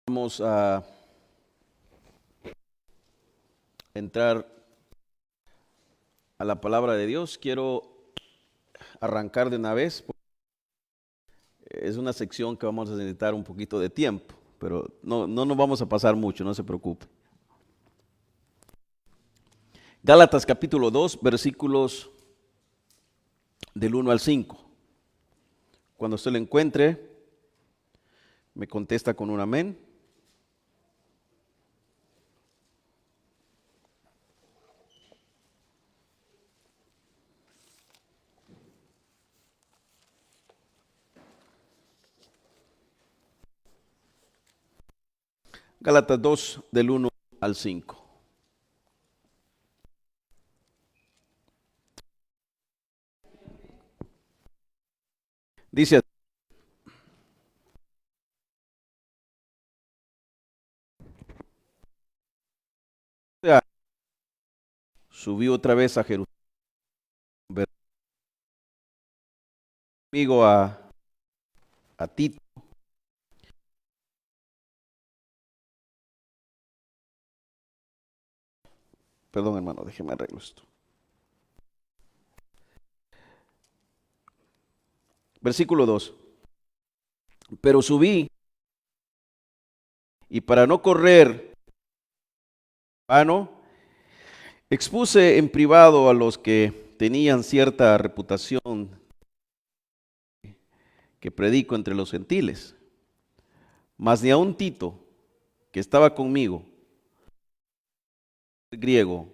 Vamos a entrar a la palabra de Dios. Quiero arrancar de una vez. Es una sección que vamos a necesitar un poquito de tiempo, pero no nos vamos a pasar mucho, no se preocupe. Gálatas capítulo 2, versículos del 1 al 5. Cuando usted lo encuentre, me contesta con un amén. Gálatas 2, del 1 al 5. Dice: subí otra vez a Jerusalén, amigo a Tito, perdón hermano, déjeme arreglo esto. Versículo 2. Pero subí, y para no correr vano, expuse en privado a los que tenían cierta reputación que predico entre los gentiles. Mas ni aun Tito, que estaba conmigo, el griego,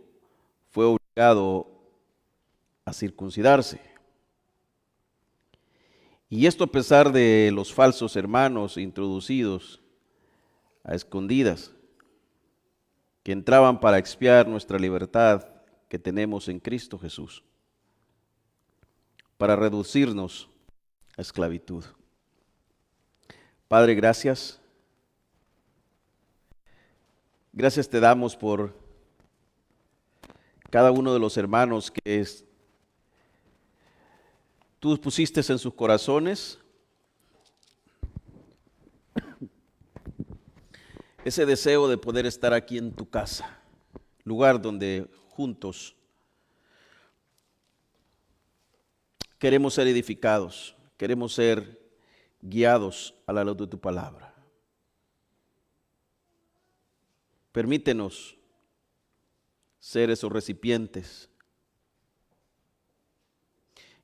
fue obligado a circuncidarse. Y esto a pesar de los falsos hermanos introducidos a escondidas, que entraban para expiar nuestra libertad que tenemos en Cristo Jesús, para reducirnos a esclavitud. Padre, gracias. Gracias te damos por cada uno de los hermanos que tú pusiste en sus corazones ese deseo de poder estar aquí en tu casa, lugar donde juntos queremos ser edificados, queremos ser guiados a la luz de tu palabra. Permítenos ser esos recipientes,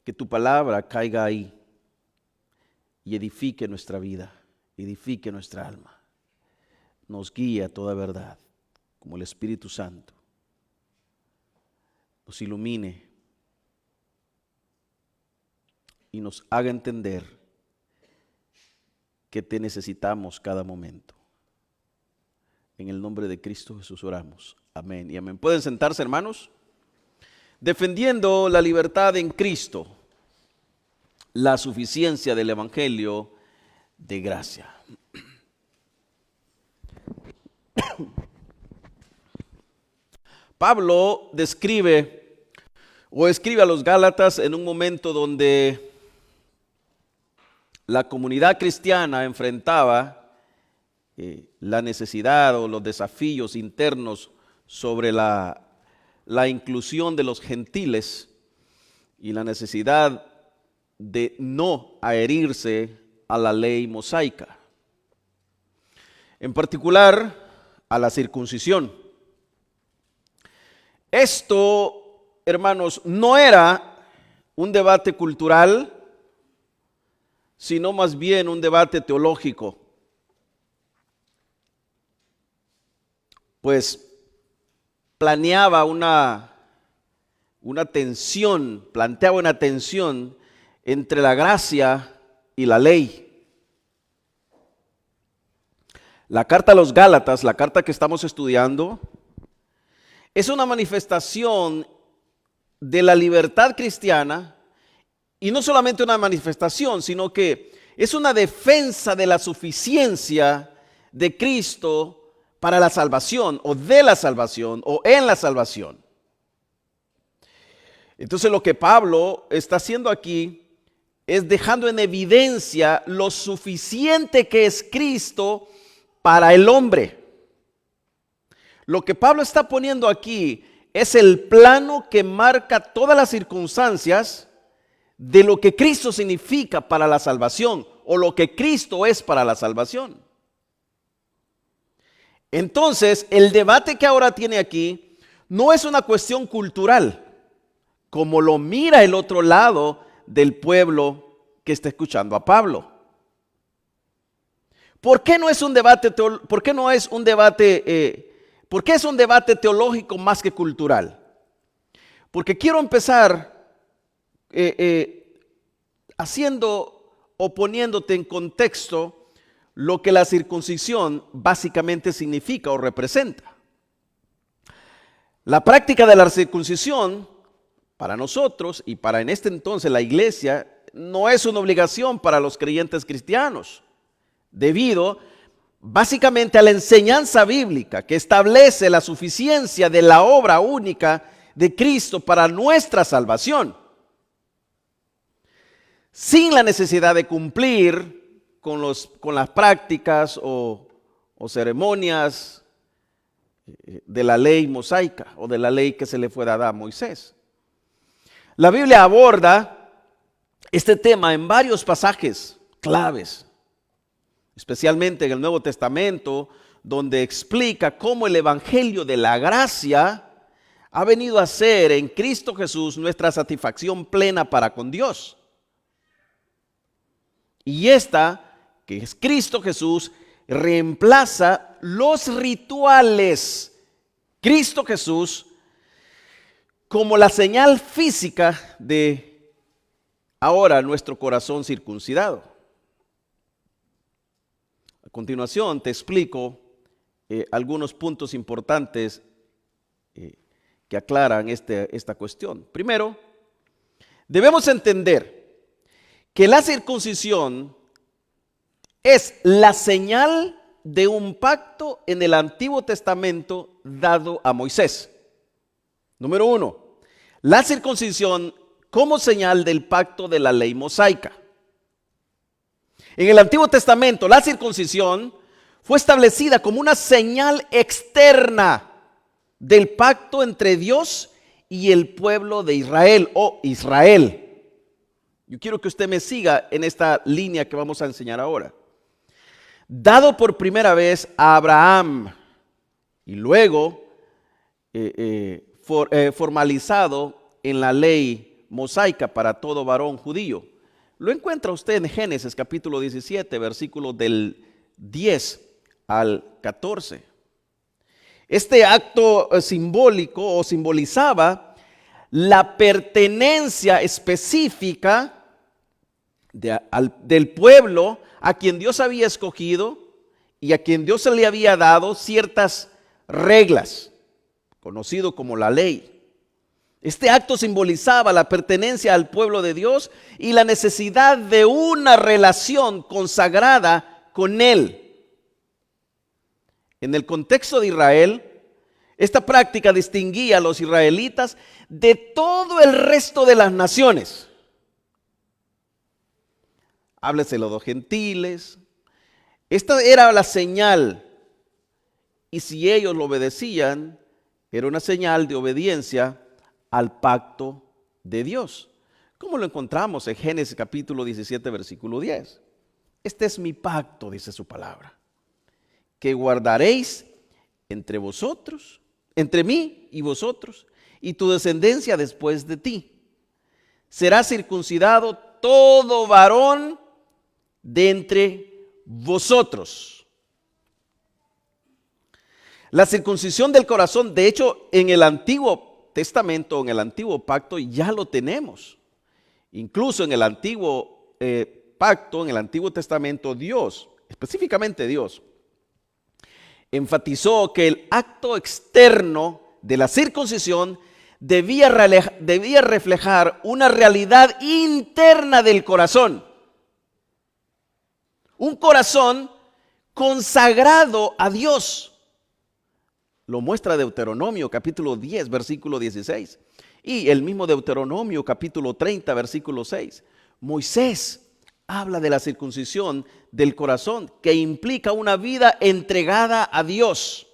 que tu palabra caiga ahí y edifique nuestra vida, edifique nuestra alma, nos guíe a toda verdad, como el Espíritu Santo nos ilumine y nos haga entender que te necesitamos cada momento. En el nombre de Cristo Jesús oramos. Amén y amén. ¿Pueden sentarse, hermanos? Defendiendo la libertad en Cristo, la suficiencia del Evangelio de gracia. Pablo describe o escribe a los Gálatas en un momento donde la comunidad cristiana enfrentaba la necesidad o los desafíos internos sobre la inclusión de los gentiles y la necesidad de no adherirse a la ley mosaica, en particular a la circuncisión. Esto, hermanos, no era un debate cultural, sino más bien un debate teológico. Pues planteaba una tensión entre la gracia y la ley. La carta a los Gálatas, la carta que estamos estudiando, es una manifestación de la libertad cristiana, y no solamente una manifestación, sino que es una defensa de la suficiencia de Cristo para la salvación, o de la salvación, o en la salvación. Entonces lo que Pablo está haciendo aquí es dejando en evidencia lo suficiente que es Cristo para el hombre. Lo que Pablo está poniendo aquí es el plano que marca todas las circunstancias de lo que Cristo significa para la salvación o lo que Cristo es para la salvación. Entonces, el debate que ahora tiene aquí no es una cuestión cultural, como lo mira el otro lado del pueblo que está escuchando a Pablo. ¿Por qué no es un debate ¿por qué es un debate teológico más que cultural? Porque quiero empezar poniéndote en contexto lo que la circuncisión básicamente significa o representa. La práctica de la circuncisión para nosotros y para en este entonces la iglesia no es una obligación para los creyentes cristianos, debido básicamente a la enseñanza bíblica que establece la suficiencia de la obra única de Cristo para nuestra salvación, sin la necesidad de cumplir con las prácticas o ceremonias de la ley mosaica o de la ley que se le fue dada a Moisés. La Biblia aborda este tema en varios pasajes claves, especialmente en el Nuevo Testamento, donde explica cómo el Evangelio de la gracia ha venido a ser en Cristo Jesús nuestra satisfacción plena para con Dios. Y esta, que es Cristo Jesús, reemplaza los rituales. Cristo Jesús como la señal física de ahora nuestro corazón circuncidado. A continuación te explico algunos puntos importantes que aclaran esta cuestión. Primero, debemos entender que la circuncisión es la señal de un pacto en el Antiguo Testamento dado a Moisés. Número uno, la circuncisión como señal del pacto de la ley mosaica. En el Antiguo Testamento, la circuncisión fue establecida como una señal externa del pacto entre Dios y el pueblo de Israel o Israel. Yo quiero que usted me siga en esta línea que vamos a enseñar ahora. Dado por primera vez a Abraham y luego formalizado en la ley mosaica para todo varón judío. Lo encuentra usted en Génesis capítulo 17, versículos del 10 al 14. Este acto simbólico o simbolizaba la pertenencia específica del pueblo a quien Dios había escogido y a quien Dios le había dado ciertas reglas, conocido como la ley. Este acto simbolizaba la pertenencia al pueblo de Dios y la necesidad de una relación consagrada con Él. En el contexto de Israel, esta práctica distinguía a los israelitas de todo el resto de las naciones. Háblese de los gentiles. Esta era la señal, y si ellos lo obedecían, era una señal de obediencia al pacto de Dios. ¿Cómo lo encontramos en Génesis capítulo 17, versículo 10? Este es mi pacto, dice su palabra, que guardaréis entre vosotros, entre mí y vosotros, y tu descendencia después de ti. Será circuncidado todo varón de entre vosotros. La circuncisión del corazón, de hecho, en el Antiguo Testamento, en el Antiguo Pacto, ya lo tenemos. Incluso en el Antiguo Pacto, en el Antiguo Testamento, Dios, específicamente Dios, enfatizó que el acto externo de la circuncisión debía reflejar una realidad interna del corazón. Un corazón consagrado a Dios. Lo muestra Deuteronomio capítulo 10, versículo 16. Y el mismo Deuteronomio capítulo 30, versículo 6. Moisés habla de la circuncisión del corazón, que implica una vida entregada a Dios,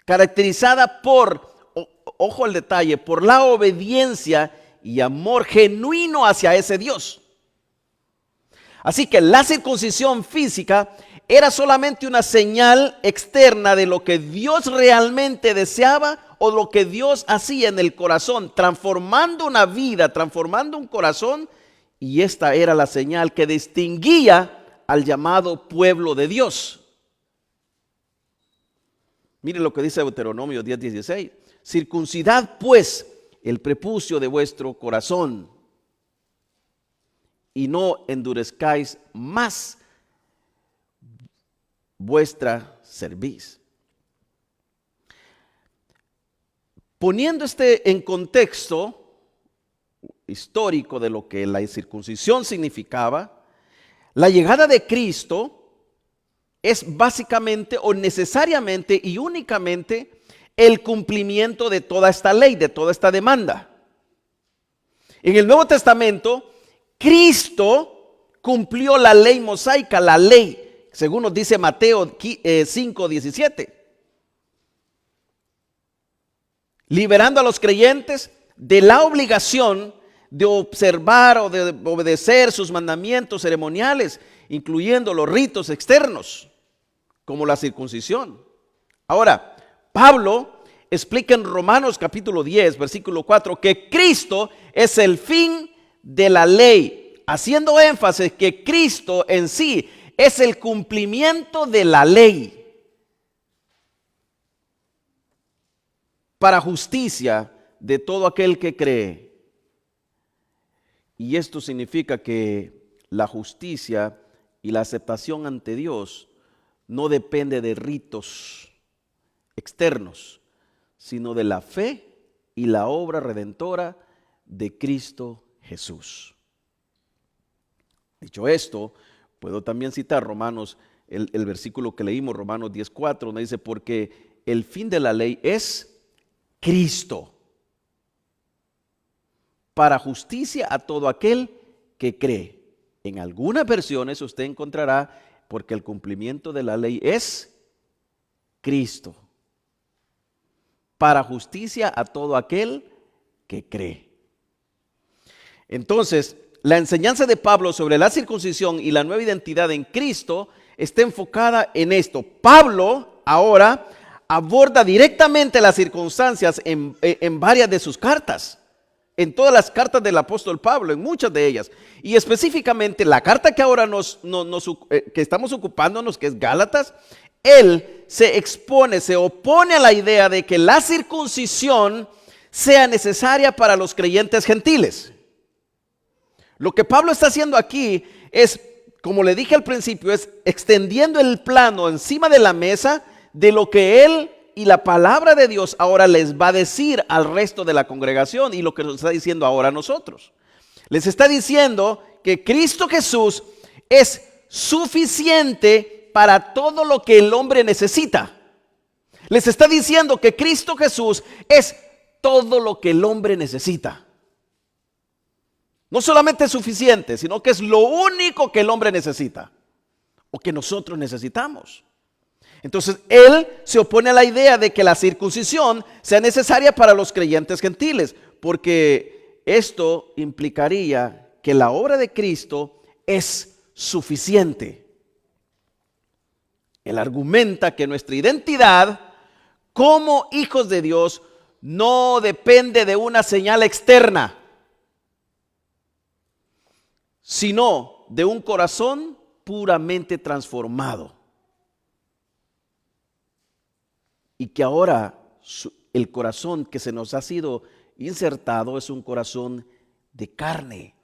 caracterizada por, ojo al detalle, por la obediencia y amor genuino hacia ese Dios. Así que la circuncisión física era solamente una señal externa de lo que Dios realmente deseaba o lo que Dios hacía en el corazón, transformando una vida, transformando un corazón, y esta era la señal que distinguía al llamado pueblo de Dios. Mire lo que dice Deuteronomio 10:16. Circuncidad pues el prepucio de vuestro corazón y no endurezcáis más vuestra cerviz. Poniendo en contexto histórico de lo que la circuncisión significaba, la llegada de Cristo es básicamente o necesariamente y únicamente el cumplimiento de toda esta ley, de toda esta demanda. En el Nuevo Testamento, Cristo cumplió la ley mosaica, la ley, según nos dice Mateo 5:17, liberando a los creyentes de la obligación de observar o de obedecer sus mandamientos ceremoniales, incluyendo los ritos externos, como la circuncisión. Ahora, Pablo explica en Romanos capítulo 10, versículo 4, que Cristo es el fin de la ley, haciendo énfasis que Cristo en sí es el cumplimiento de la ley para justicia de todo aquel que cree. Y esto significa que la justicia y la aceptación ante Dios no depende de ritos externos, sino de la fe y la obra redentora de Cristo Jesús. Dicho esto, puedo también citar Romanos, el versículo que leímos, Romanos 10:4, donde dice, porque el fin de la ley es Cristo, para justicia a todo aquel que cree. En algunas versiones usted encontrará, porque el cumplimiento de la ley es Cristo, para justicia a todo aquel que cree. Entonces, la enseñanza de Pablo sobre la circuncisión y la nueva identidad en Cristo está enfocada en esto. Pablo ahora aborda directamente las circunstancias en varias de sus cartas, en todas las cartas del apóstol Pablo, en muchas de ellas, y específicamente la carta que ahora que estamos ocupándonos, que es Gálatas. Él se expone, se opone a la idea de que la circuncisión sea necesaria para los creyentes gentiles. Lo que Pablo está haciendo aquí es, como le dije al principio, es extendiendo el plano encima de la mesa de lo que él y la palabra de Dios ahora les va a decir al resto de la congregación y lo que nos está diciendo ahora a nosotros. Les está diciendo que Cristo Jesús es suficiente para todo lo que el hombre necesita. Les está diciendo que Cristo Jesús es todo lo que el hombre necesita. No solamente es suficiente, sino que es lo único que el hombre necesita o que nosotros necesitamos. Entonces, él se opone a la idea de que la circuncisión sea necesaria para los creyentes gentiles, porque esto implicaría que la obra de Cristo es suficiente. Él argumenta que nuestra identidad como hijos de Dios no depende de una señal externa, sino de un corazón puramente transformado. Y que ahora el corazón que se nos ha sido insertado es un corazón de carne.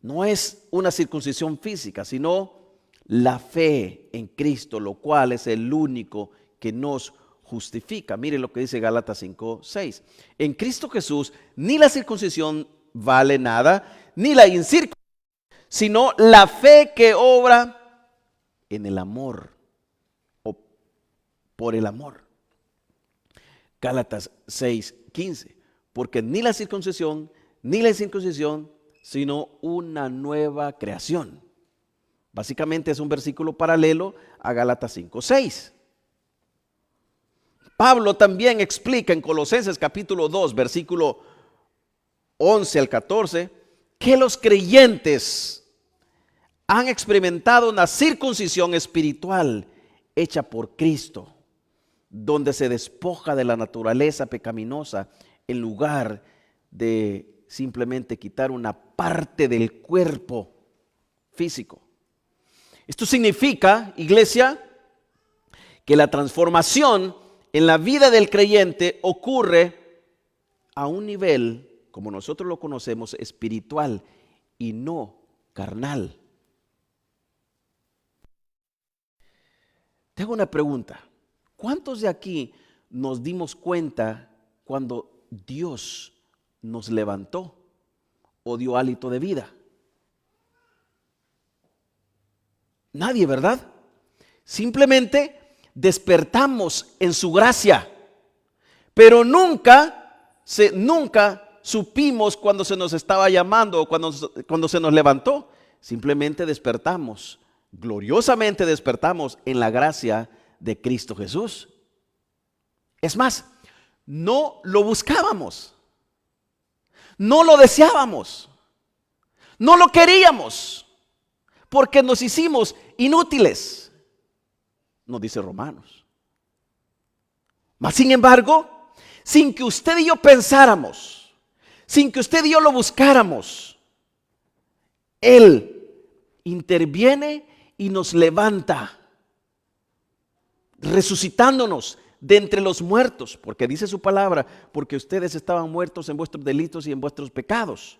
No es una circuncisión física, sino la fe en Cristo, lo cual es el único que nos justifica. Mire lo que dice Gálatas 5:6. En Cristo Jesús ni la circuncisión vale nada, ni la incircuncisión, sino la fe que obra en el amor o por el amor. Gálatas 6:15. Porque ni la circuncisión ni la incircuncisión sino una nueva creación. Básicamente es un versículo paralelo a Gálatas 5:6. Pablo también explica en Colosenses capítulo 2, versículo 11 al 14, que los creyentes han experimentado una circuncisión espiritual hecha por Cristo, donde se despoja de la naturaleza pecaminosa en lugar de simplemente quitar una parte del cuerpo físico. Esto significa, iglesia, que la transformación en la vida del creyente ocurre a un nivel, como nosotros lo conocemos, espiritual y no carnal. Te hago una pregunta. ¿Cuántos de aquí nos dimos cuenta cuando Dios nos levantó o dio hálito de vida? Nadie, ¿verdad? Simplemente despertamos en su gracia, pero nunca supimos cuando se nos estaba llamando o cuando se nos levantó. Simplemente despertamos, gloriosamente despertamos en la gracia de Cristo Jesús. Es más, no lo buscábamos, no lo deseábamos, no lo queríamos, porque nos hicimos inútiles, nos dice Romanos. Mas sin embargo, sin que usted y yo pensáramos, sin que usted y yo lo buscáramos, Él interviene y nos levanta, resucitándonos de entre los muertos, porque dice su palabra, porque ustedes estaban muertos en vuestros delitos y en vuestros pecados.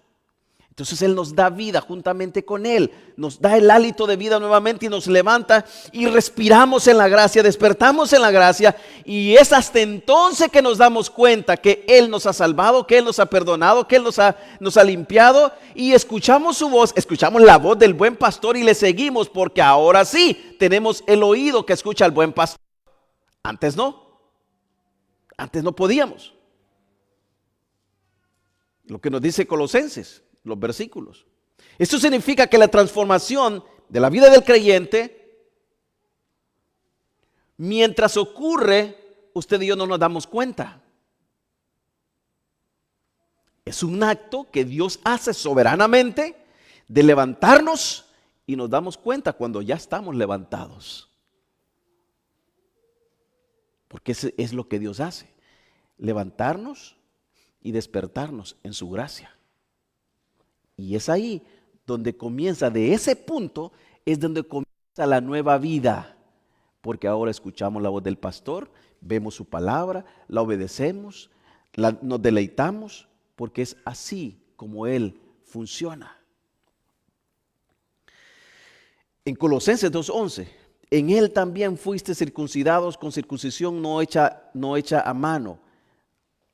Entonces Él nos da vida juntamente con Él, nos da el hálito de vida nuevamente y nos levanta y respiramos en la gracia, despertamos en la gracia, y es hasta entonces que nos damos cuenta que Él nos ha salvado, que Él nos ha perdonado, que Él nos ha limpiado, y escuchamos su voz, escuchamos la voz del buen pastor y le seguimos, porque ahora sí tenemos el oído que escucha al buen pastor. Antes no podíamos. Lo que nos dice Colosenses, los versículos. Esto significa que la transformación de la vida del creyente, mientras ocurre, usted y yo no nos damos cuenta. Es un acto que Dios hace soberanamente de levantarnos, y nos damos cuenta cuando ya estamos levantados. Porque eso es lo que Dios hace, levantarnos y despertarnos en su gracia. Y es ahí donde comienza, de ese punto es donde comienza la nueva vida, porque ahora escuchamos la voz del pastor, vemos su palabra, la obedecemos, nos deleitamos, porque es así como Él funciona. En Colosenses 2:11, en Él también fuiste circuncidados con circuncisión no hecha a mano,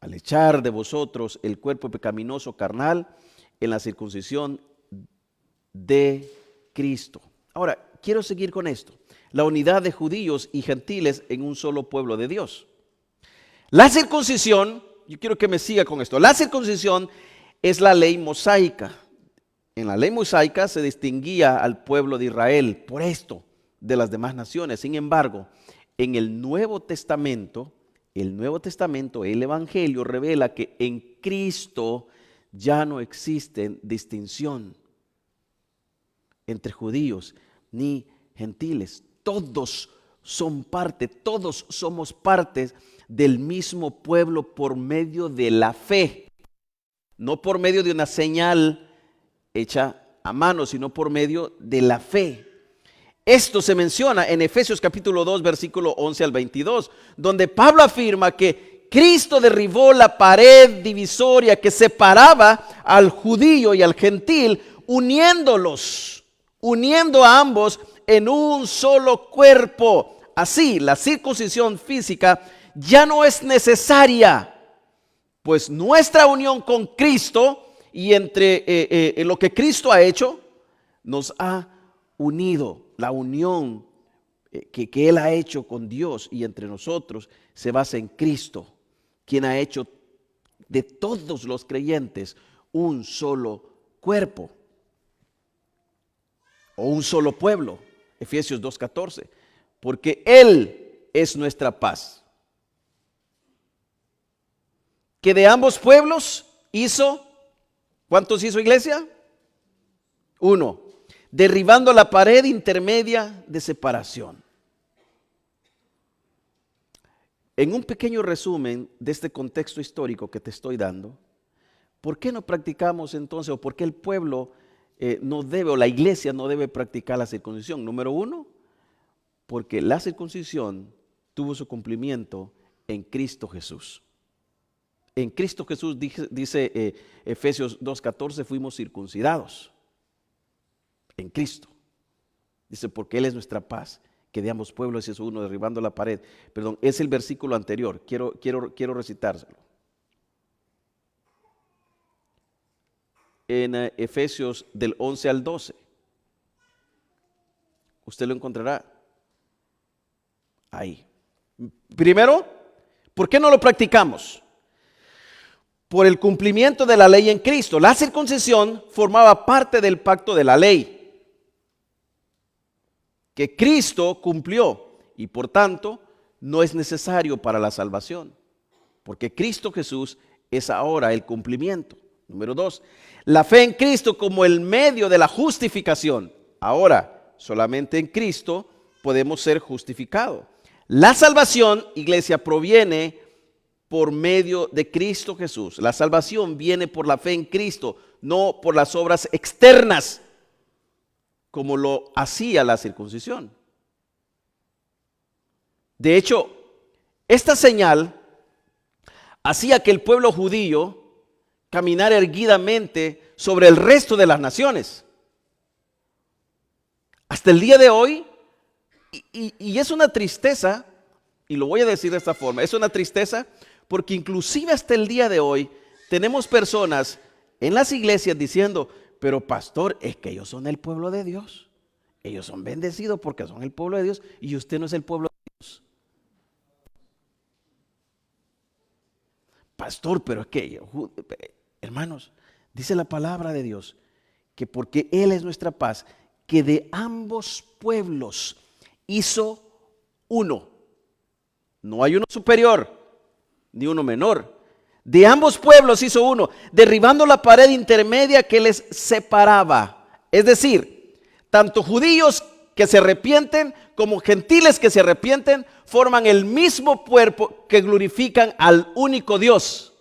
al echar de vosotros el cuerpo pecaminoso carnal en la circuncisión de Cristo. Ahora, quiero seguir con esto. La unidad de judíos y gentiles en un solo pueblo de Dios. La circuncisión, yo quiero que me siga con esto. La circuncisión es la ley mosaica. En la ley mosaica se distinguía al pueblo de Israel por esto de las demás naciones. Sin embargo, en el Nuevo Testamento, el Evangelio revela que en Cristo ya no existe distinción entre judíos ni gentiles. Todos somos parte del mismo pueblo por medio de la fe. No por medio de una señal hecha a mano, sino por medio de la fe. Esto se menciona en Efesios capítulo 2, versículo 11 al 22, donde Pablo afirma que Cristo derribó la pared divisoria que separaba al judío y al gentil, uniendo a ambos en un solo cuerpo. Así, la circuncisión física ya no es necesaria, pues nuestra unión con Cristo y entre lo que Cristo ha hecho, nos ha unido. La unión que Él ha hecho con Dios y entre nosotros se basa en Cristo, quien ha hecho de todos los creyentes un solo cuerpo o un solo pueblo. Efesios 2:14, porque Él es nuestra paz, que de ambos pueblos hizo, ¿cuántos hizo, iglesia? Uno, derribando la pared intermedia de separación. En un pequeño resumen de este contexto histórico que te estoy dando, ¿por qué no practicamos entonces, o por qué el pueblo no debe, o la iglesia no debe practicar la circuncisión? Número uno, porque la circuncisión tuvo su cumplimiento en Cristo Jesús. En Cristo Jesús, dice Efesios 2:14, fuimos circuncidados. En Cristo. Dice, porque Él es nuestra paz, que de ambos pueblos es uno, derribando la pared. Perdón, es el versículo anterior, quiero recitárselo. En Efesios del 11 al 12. Usted lo encontrará ahí. Primero, ¿por qué no lo practicamos? Por el cumplimiento de la ley en Cristo. La circuncisión formaba parte del pacto de la ley que Cristo cumplió y por tanto no es necesario para la salvación, porque Cristo Jesús es ahora el cumplimiento. Número dos, la fe en Cristo como el medio de la justificación. Ahora, solamente en Cristo podemos ser justificados. La salvación, iglesia, proviene por medio de Cristo Jesús. La salvación viene por la fe en Cristo, no por las obras externas, como lo hacía la circuncisión. De hecho, esta señal hacía que el pueblo judío caminara erguidamente sobre el resto de las naciones. Hasta el día de hoy, y es una tristeza, y lo voy a decir de esta forma, es una tristeza porque inclusive hasta el día de hoy tenemos personas en las iglesias diciendo, pero pastor, es que ellos son el pueblo de Dios. Ellos son bendecidos porque son el pueblo de Dios y usted no es el pueblo de Dios. Pastor, pero es que, hermanos, dice la palabra de Dios que porque Él es nuestra paz, que de ambos pueblos hizo uno. No hay uno superior ni uno menor. De ambos pueblos hizo uno, derribando la pared intermedia que les separaba. Es decir, tanto judíos que se arrepienten como gentiles que se arrepienten forman el mismo cuerpo que glorifican al único Dios,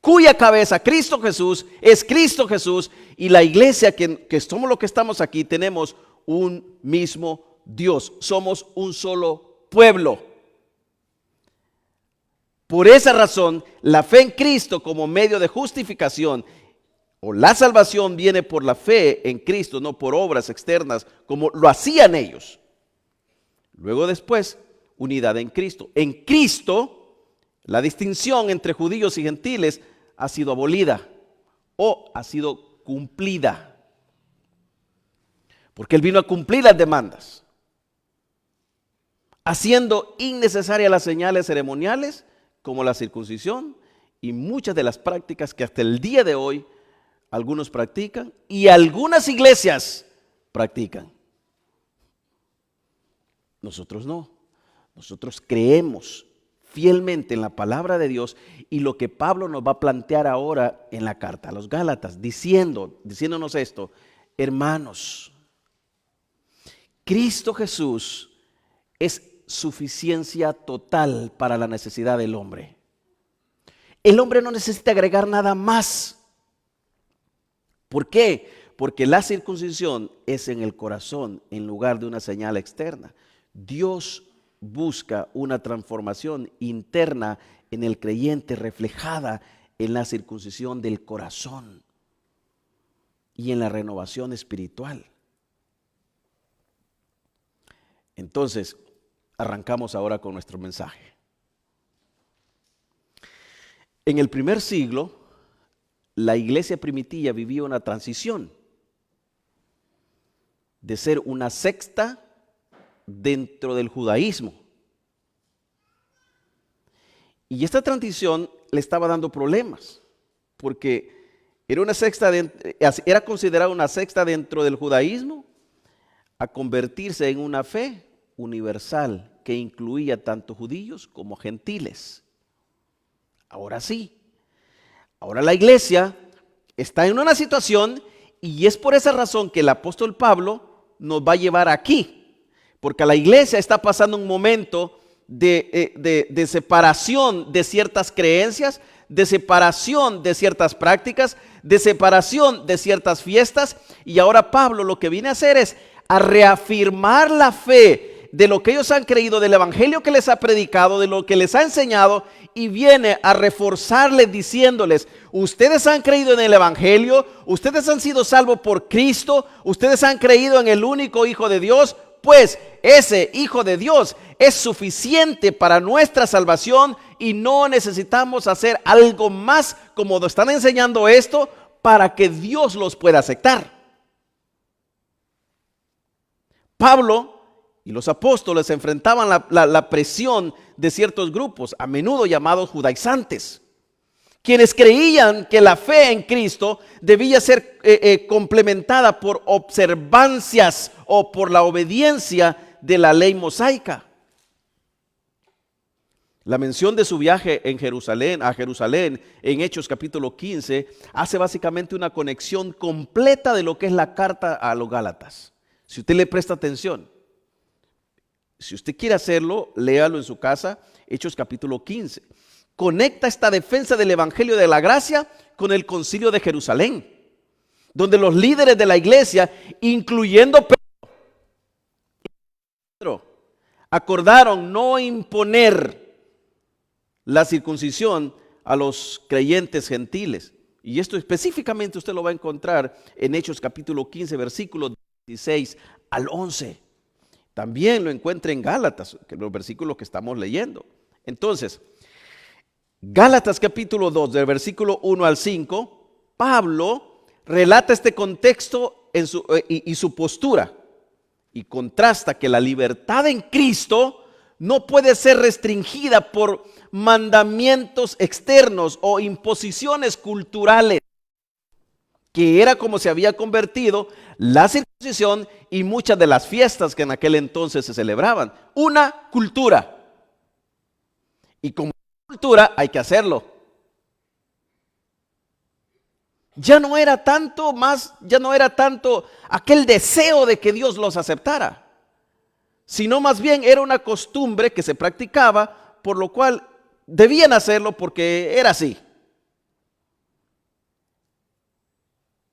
cuya cabeza, Cristo Jesús, es Cristo Jesús, y la iglesia que somos los que estamos aquí, tenemos un mismo Dios, somos un solo pueblo. Por esa razón, la fe en Cristo como medio de justificación o la salvación viene por la fe en Cristo, no por obras externas como lo hacían ellos. Luego después, unidad en Cristo. En Cristo, la distinción entre judíos y gentiles ha sido abolida o ha sido cumplida. Porque Él vino a cumplir las demandas, haciendo innecesarias las señales ceremoniales como la circuncisión y muchas de las prácticas que hasta el día de hoy algunos practican y algunas iglesias practican. Nosotros no. Nosotros creemos fielmente en la palabra de Dios y lo que Pablo nos va a plantear ahora en la carta a los Gálatas, diciéndonos esto: hermanos, Cristo Jesús es suficiencia total para la necesidad del hombre. El hombre no necesita agregar nada más. ¿Por qué? Porque la circuncisión es en el corazón en lugar de una señal externa. Dios busca una transformación interna en el creyente reflejada en la circuncisión del corazón y en la renovación espiritual. Entonces, arrancamos ahora con nuestro mensaje. En el primer siglo, la iglesia primitiva vivía una transición de ser una secta dentro del judaísmo. Y esta transición le estaba dando problemas, porque era considerada una secta dentro del judaísmo, a convertirse en una fe universal que incluía tanto judíos como gentiles. Ahora sí, ahora la iglesia está en una situación y es por esa razón que el apóstol Pablo nos va a llevar aquí, porque la iglesia está pasando un momento de separación de ciertas creencias, de separación de ciertas prácticas, de separación de ciertas fiestas, y ahora Pablo lo que viene a hacer es a reafirmar la fe de lo que ellos han creído, del evangelio que les ha predicado, de lo que les ha enseñado, y viene a reforzarles diciéndoles: ustedes han creído en el evangelio, ustedes han sido salvos por Cristo, ustedes han creído en el único Hijo de Dios, pues ese Hijo de Dios es suficiente para nuestra salvación y no necesitamos hacer algo más, como nos están enseñando esto, para que Dios los pueda aceptar. Pablo y los apóstoles enfrentaban la presión de ciertos grupos, a menudo llamados judaizantes, quienes creían que la fe en Cristo debía ser complementada por observancias o por la obediencia de la ley mosaica. La mención de su viaje a Jerusalén, en Hechos capítulo 15, hace básicamente una conexión completa de lo que es la carta a los Gálatas. Si usted le presta atención, si usted quiere hacerlo, léalo en su casa, Hechos capítulo 15. Conecta esta defensa del evangelio de la gracia con el concilio de Jerusalén, donde los líderes de la iglesia, incluyendo Pedro, acordaron no imponer la circuncisión a los creyentes gentiles. Y esto específicamente usted lo va a encontrar en Hechos capítulo 15, versículos 16 al 11. También lo encuentra en Gálatas, que los versículos que estamos leyendo. Entonces, Gálatas capítulo 2, del versículo 1 al 5, Pablo relata este contexto y su postura, y contrasta que la libertad en Cristo no puede ser restringida por mandamientos externos o imposiciones culturales, que era como se había convertido la circuncisión y muchas de las fiestas que en aquel entonces se celebraban. Una cultura. Y como cultura hay que hacerlo. Ya no era tanto aquel deseo de que Dios los aceptara, sino más bien era una costumbre que se practicaba, por lo cual debían hacerlo porque era así.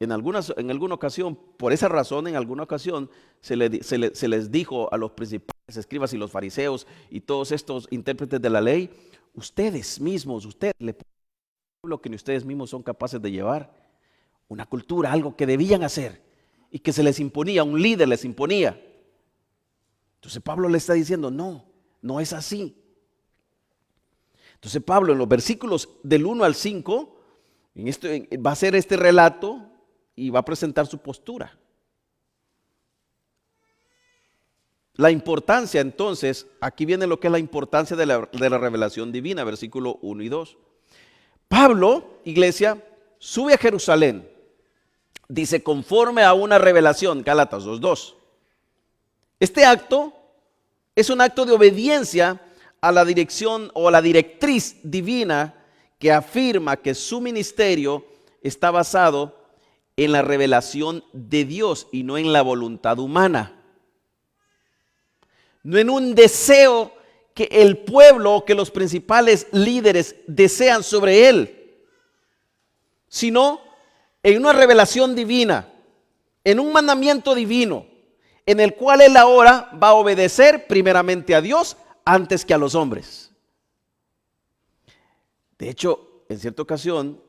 En alguna ocasión, por esa razón, en alguna ocasión se les dijo a los principales escribas y los fariseos y todos estos intérpretes de la ley: ustedes mismos, ustedes le ponen lo que ni ustedes mismos son capaces de llevar. Una cultura, algo que debían hacer y que se les imponía, un líder les imponía. Entonces Pablo le está diciendo: no es así. Entonces Pablo, en los versículos del 1 al 5, va a hacer este relato y va a presentar su postura. La importancia, entonces, aquí viene lo que es la importancia de la revelación divina, versículo 1 y 2. Pablo, iglesia, sube a Jerusalén, dice, conforme a una revelación, Gálatas 2:2. Este acto es un acto de obediencia a la dirección o a la directriz divina que afirma que su ministerio está basado en la revelación de Dios y no en la voluntad humana. No en un deseo que el pueblo o que los principales líderes desean sobre él, sino en una revelación divina, en un mandamiento divino, en el cual él ahora va a obedecer primeramente a Dios antes que a los hombres. De hecho, en cierta ocasión,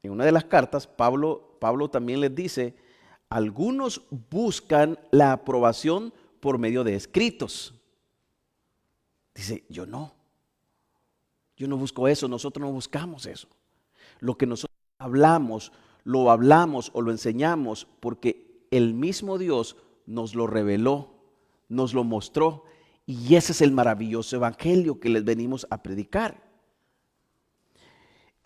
en una de las cartas, Pablo también les dice: algunos buscan la aprobación por medio de escritos. Dice: yo no busco eso, nosotros no buscamos eso. Lo que nosotros hablamos o lo enseñamos porque el mismo Dios nos lo reveló, nos lo mostró, y ese es el maravilloso evangelio que les venimos a predicar.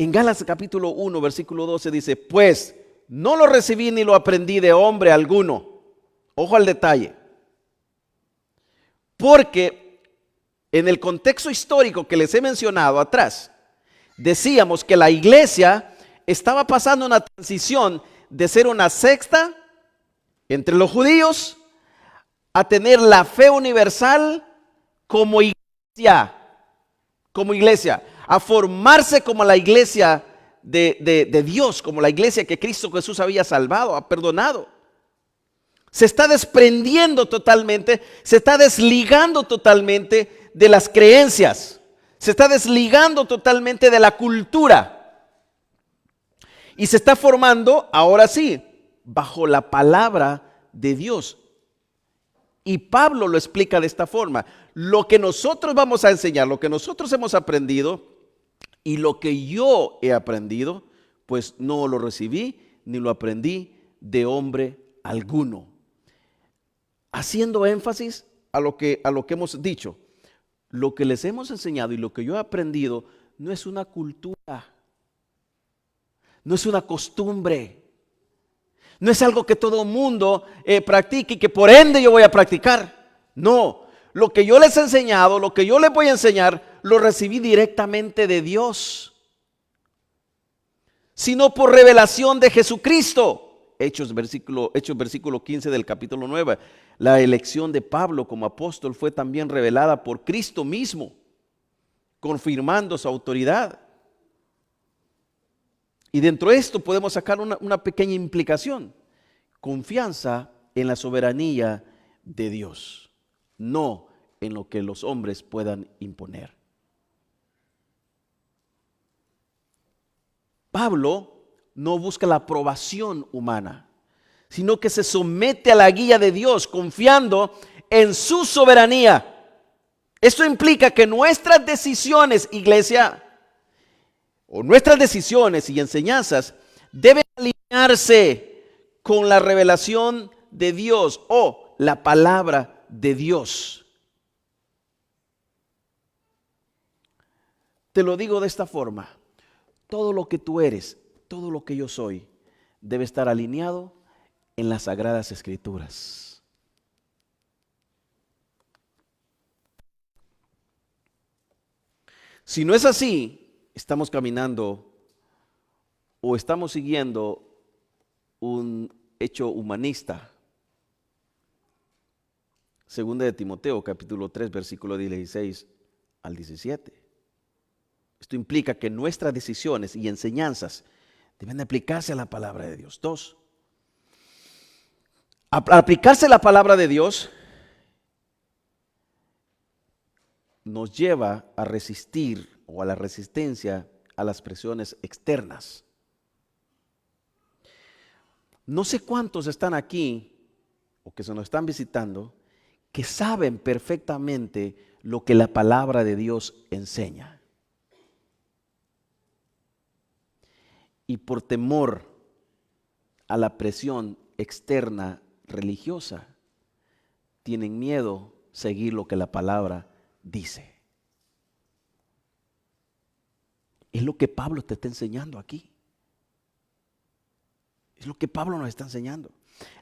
En Gálatas capítulo 1, versículo 12 dice, pues no lo recibí ni lo aprendí de hombre alguno. Ojo al detalle. Porque en el contexto histórico que les he mencionado atrás, decíamos que la iglesia estaba pasando una transición de ser una secta entre los judíos a tener la fe universal como iglesia, a formarse como la iglesia de Dios, como la iglesia que Cristo Jesús había salvado, ha perdonado. Se está desprendiendo totalmente, se está desligando totalmente de las creencias, se está desligando totalmente de la cultura y se está formando, ahora sí, bajo la palabra de Dios. Y Pablo lo explica de esta forma: lo que nosotros vamos a enseñar, lo que nosotros hemos aprendido y lo que yo he aprendido, pues no lo recibí ni lo aprendí de hombre alguno. Haciendo énfasis a lo que hemos dicho, lo que les hemos enseñado y lo que yo he aprendido no es una cultura, no es una costumbre, no es algo que todo mundo practique y que por ende yo voy a practicar. No, lo que yo les he enseñado, lo que yo les voy a enseñar, lo recibí directamente de Dios, sino por revelación de Jesucristo. Hechos versículo 15 del capítulo 9. La elección de Pablo como apóstol fue también revelada por Cristo mismo, confirmando su autoridad. Y dentro de esto podemos sacar una pequeña implicación: confianza en la soberanía de Dios, no en lo que los hombres puedan imponer. Pablo no busca la aprobación humana, sino que se somete a la guía de Dios, confiando en su soberanía. Esto implica que nuestras decisiones, iglesia, o nuestras decisiones y enseñanzas deben alinearse con la revelación de Dios o la palabra de Dios. Te lo digo de esta forma: todo lo que tú eres, todo lo que yo soy, debe estar alineado en las Sagradas Escrituras. Si no es así, estamos caminando o estamos siguiendo un hecho humanista. Segunda de Timoteo, capítulo 3, versículo 16 al 17. Esto implica que nuestras decisiones y enseñanzas deben de aplicarse a la palabra de Dios. 2. Aplicarse a la palabra de Dios nos lleva a resistir o a la resistencia a las presiones externas. No sé cuántos están aquí o que se nos están visitando que saben perfectamente lo que la palabra de Dios enseña. Y por temor a la presión externa religiosa, tienen miedo seguir lo que la palabra dice. Es lo que Pablo te está enseñando aquí. Es lo que Pablo nos está enseñando.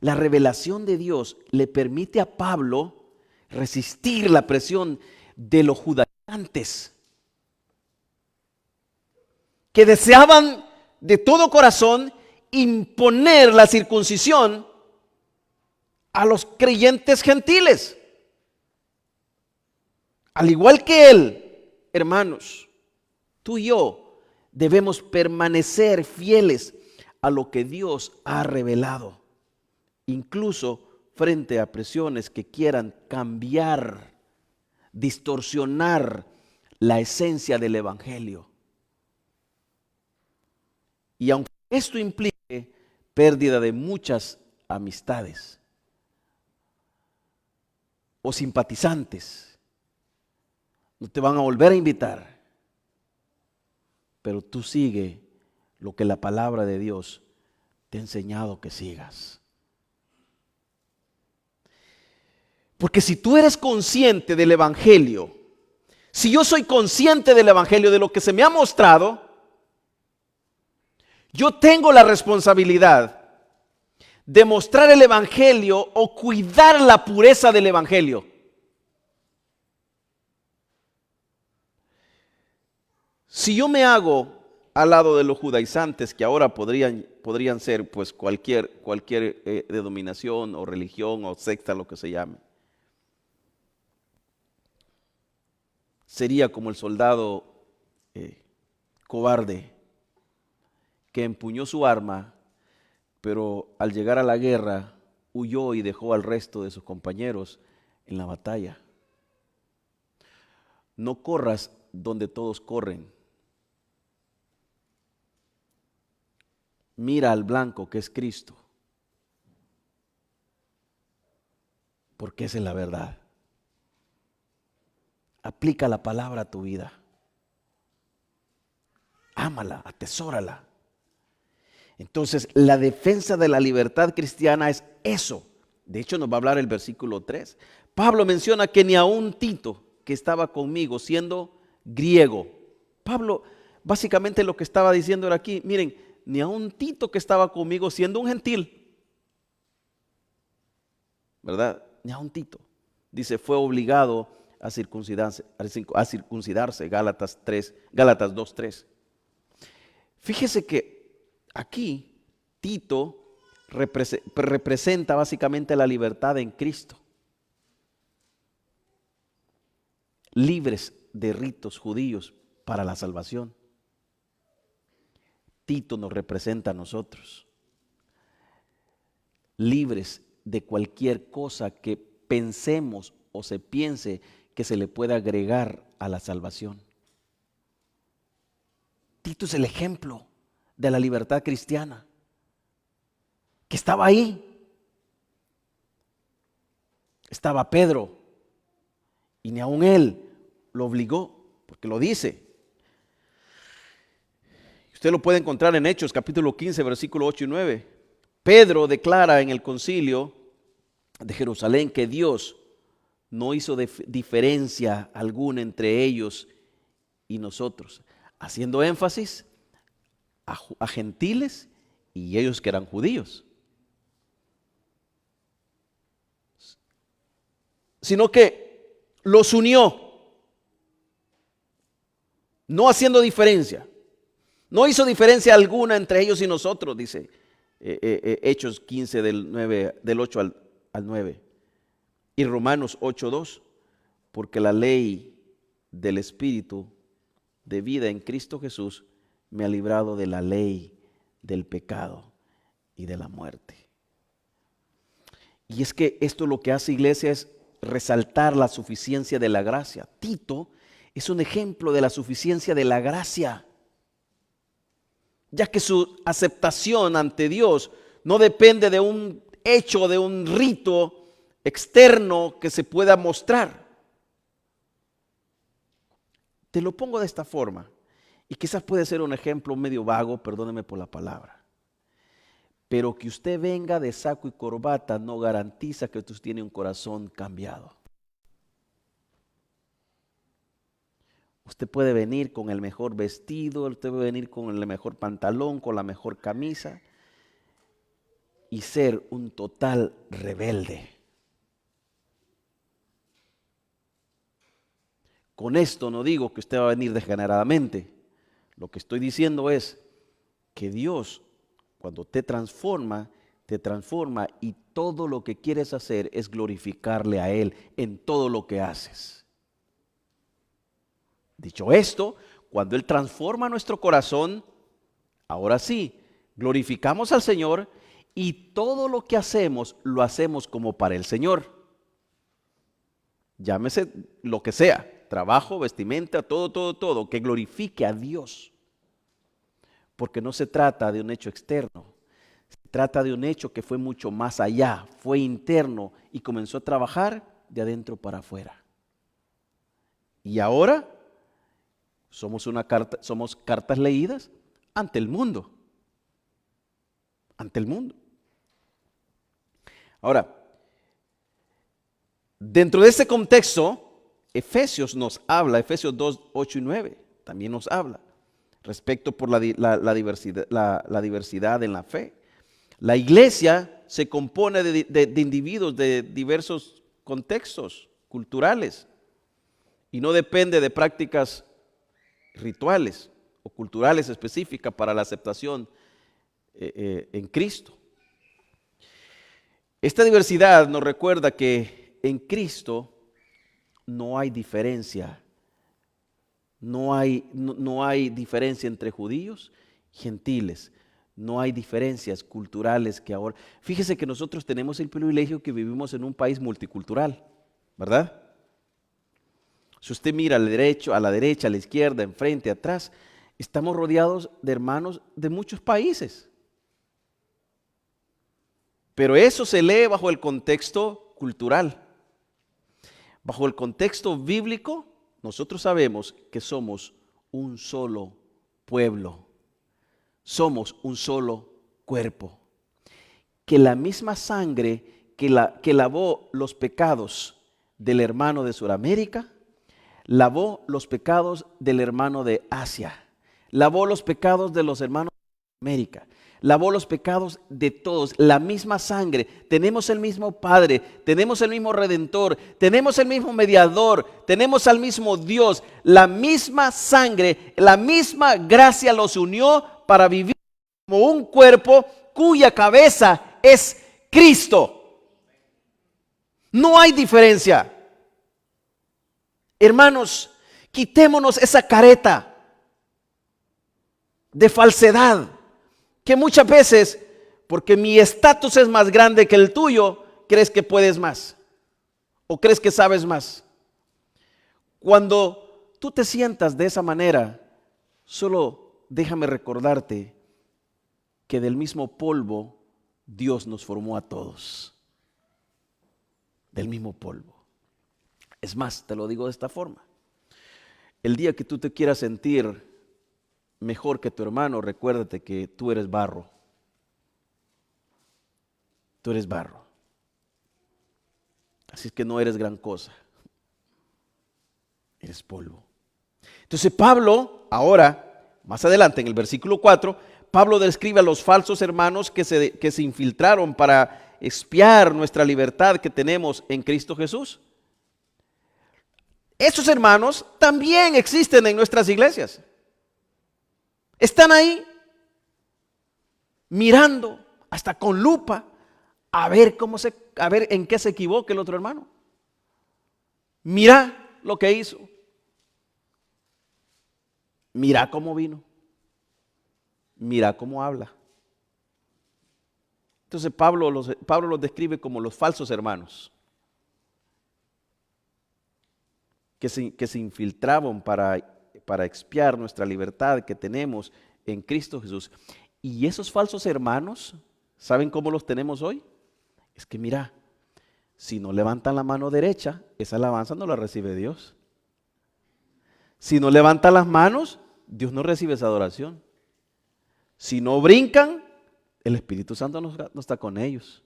La revelación de Dios le permite a Pablo resistir la presión de los judaizantes, que deseaban de todo corazón imponer la circuncisión a los creyentes gentiles. Al igual que él, hermanos, tú y yo debemos permanecer fieles a lo que Dios ha revelado, incluso frente a presiones que quieran cambiar, distorsionar la esencia del evangelio. Y aunque esto implique pérdida de muchas amistades o simpatizantes, no te van a volver a invitar, pero tú sigue lo que la palabra de Dios te ha enseñado que sigas. Porque si tú eres consciente del evangelio, si yo soy consciente del evangelio, de lo que se me ha mostrado, Yo tengo la responsabilidad de mostrar el evangelio o cuidar la pureza del evangelio. Si yo me hago al lado de los judaizantes, que ahora podrían ser pues cualquier denominación o religión o secta, lo que se llame, sería como el soldado cobarde que empuñó su arma, pero al llegar a la guerra huyó y dejó al resto de sus compañeros en la batalla. No corras donde todos corren. Mira al blanco que es Cristo, porque esa es la verdad. Aplica la palabra a tu vida. Ámala, atesórala. Entonces, la defensa de la libertad cristiana es eso. De hecho, nos va a hablar el versículo 3. Pablo menciona que ni aun Tito, que estaba conmigo, siendo griego. Pablo, básicamente lo que estaba diciendo era aquí, miren, ni aun Tito que estaba conmigo, siendo un gentil, ¿verdad? Ni aun Tito. Dice, fue obligado a circuncidarse, Gálatas 2:3. Fíjese que aquí Tito representa básicamente la libertad en Cristo. Libres de ritos judíos para la salvación. Tito nos representa a nosotros. Libres de cualquier cosa que pensemos o se piense que se le pueda agregar a la salvación. Tito es el ejemplo de la libertad cristiana, que estaba ahí. Estaba Pedro, y ni aun él lo obligó, porque lo dice. Usted lo puede encontrar en Hechos capítulo 15, versículo 8 y 9. Pedro declara en el concilio de Jerusalén que Dios no hizo diferencia alguna entre ellos y nosotros, haciendo énfasis a gentiles y ellos que eran judíos, sino que los unió, no haciendo diferencia. No hizo diferencia alguna entre ellos y nosotros, dice Hechos 15 del 8 al 9. Y Romanos 8:2, porque la ley del Espíritu de vida en Cristo Jesús me ha librado de la ley del pecado y de la muerte. Y es que esto lo que hace, iglesia, es resaltar la suficiencia de la gracia. Tito es un ejemplo de la suficiencia de la gracia, ya que su aceptación ante Dios no depende de un hecho, de un rito externo que se pueda mostrar. Te lo pongo de esta forma, y quizás puede ser un ejemplo medio vago, perdóneme por la palabra, pero que usted venga de saco y corbata no garantiza que usted tiene un corazón cambiado. Usted puede venir con el mejor vestido, usted puede venir con el mejor pantalón, con la mejor camisa y ser un total rebelde. Con esto no digo que usted va a venir degeneradamente. Lo que estoy diciendo es que Dios, cuando te transforma y todo lo que quieres hacer es glorificarle a Él en todo lo que haces. Dicho esto, cuando Él transforma nuestro corazón, ahora sí, glorificamos al Señor y todo lo que hacemos, lo hacemos como para el Señor. Llámese lo que sea, trabajo, vestimenta, todo, que glorifique a Dios. Porque no se trata de un hecho externo, se trata de un hecho que fue mucho más allá, fue interno y comenzó a trabajar de adentro para afuera. Y ahora somos cartas leídas ante el mundo. Ante el mundo. Ahora, dentro de este contexto, Efesios nos habla, Efesios 2, 8 y 9, también nos habla. respecto por la diversidad en la fe. La iglesia se compone de individuos de diversos contextos culturales y no depende de prácticas rituales o culturales específicas para la aceptación en Cristo. Esta diversidad nos recuerda que en Cristo no hay diferencia. No hay diferencia entre judíos y gentiles. No hay diferencias culturales que ahora. Fíjese que nosotros tenemos el privilegio que vivimos en un país multicultural, ¿verdad? Si usted mira a la derecha, a la izquierda, enfrente, atrás, estamos rodeados de hermanos de muchos países. Pero eso se lee bajo el contexto cultural. Bajo el contexto bíblico, nosotros sabemos que somos un solo pueblo. Somos un solo cuerpo. Que la misma sangre que lavó los pecados del hermano de Sudamérica, lavó los pecados del hermano de Asia, lavó los pecados de los hermanos de América, lavó los pecados de todos, la misma sangre. Tenemos el mismo Padre, tenemos el mismo Redentor, tenemos el mismo Mediador, tenemos al mismo Dios. La misma sangre, la misma gracia los unió para vivir como un cuerpo cuya cabeza es Cristo. No hay diferencia. Hermanos, quitémonos esa careta de falsedad que muchas veces, porque mi estatus es más grande que el tuyo, crees que puedes más o crees que sabes más. Cuando tú te sientas de esa manera, solo déjame recordarte que del mismo polvo Dios nos formó a todos. Del mismo polvo. Es más, te lo digo de esta forma. El día que tú te quieras sentir mejor que tu hermano, recuérdate que tú eres barro. Tú eres barro. Así es que no eres gran cosa. Eres polvo. Entonces Pablo, ahora, más adelante en el versículo 4, Pablo describe a los falsos hermanos que se infiltraron para expiar nuestra libertad que tenemos en Cristo Jesús. Esos hermanos también existen en nuestras iglesias. Están ahí mirando hasta con lupa a ver en qué se equivoca el otro hermano. Mira lo que hizo. Mira cómo vino. Mira cómo habla. Entonces Pablo los describe como los falsos hermanos que se infiltraban para expiar nuestra libertad que tenemos en Cristo Jesús. Y esos falsos hermanos, ¿saben cómo los tenemos hoy? Es que mira, si no levantan la mano derecha, esa alabanza no la recibe Dios. Si no levantan las manos, Dios no recibe esa adoración. Si no brincan, el Espíritu Santo no está con ellos.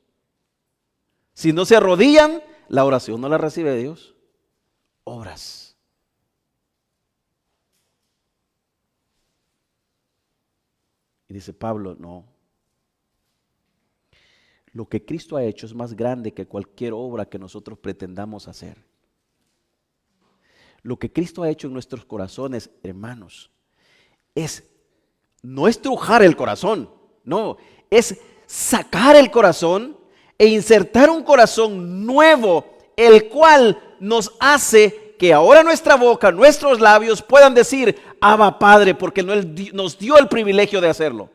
Si no se arrodillan, la oración no la recibe Dios. Obras. Y dice Pablo, no. Lo que Cristo ha hecho es más grande que cualquier obra que nosotros pretendamos hacer. Lo que Cristo ha hecho en nuestros corazones, hermanos, no es estrujar el corazón, no, es sacar el corazón e insertar un corazón nuevo, el cual nos hace que ahora nuestra boca, nuestros labios puedan decir, Abba Padre, porque Él nos dio el privilegio de hacerlo.